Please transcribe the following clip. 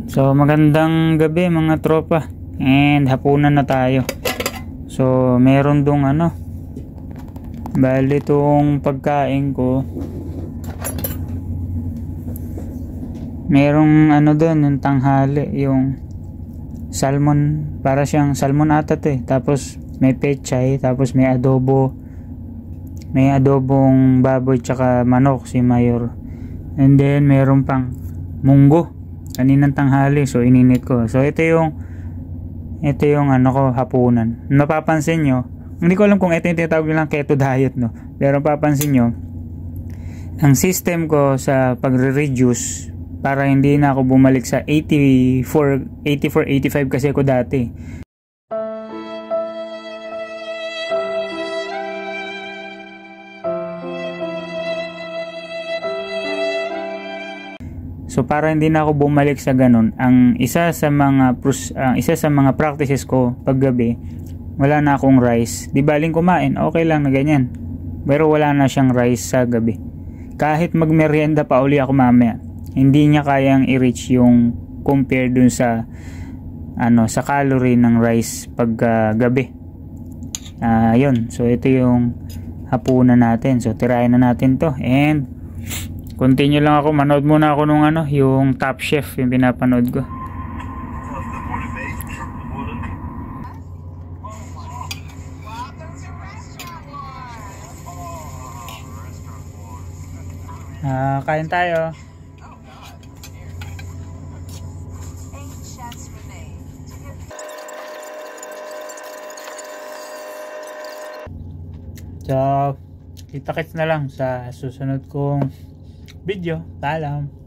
So magandang gabi mga tropa, and hapunan na tayo. So meron dong bali itong pagkain ko, merong doon yung tanghali, yung salmon, para siyang salmon ata to eh. Tapos may pechay, tapos may adobo, may adobong baboy tsaka manok si Mayor, and then meron pang munggo kaninang tanghali, so ininit ko. So ito yung ko hapunan. Mapapansin nyo, hindi ko alam kung ito yung tinatawag nilang keto diet, no, pero papansin nyo ang system ko sa pagre-reduce para hindi na ako bumalik sa 84, 85 kasi ako dati. So para hindi na ako bumalik sa ganun, ang isa sa mga practices ko paggabi, wala na akong rice. Di baling kumain, okay lang na ganyan. Pero wala na siyang rice sa gabi. Kahit magmerienda pa uli ako mamaya, hindi niya kayang i-reach yung compare dun sa sa calorie ng rice pag gabi. Yun. So ito yung hapunan natin. So tirahin na natin to, and continue lang ako, manood muna ako nung yung Top Chef, yung pinapanood ko. Kain tayo. So, kita-kits na lang sa susunod kong video. Paalam.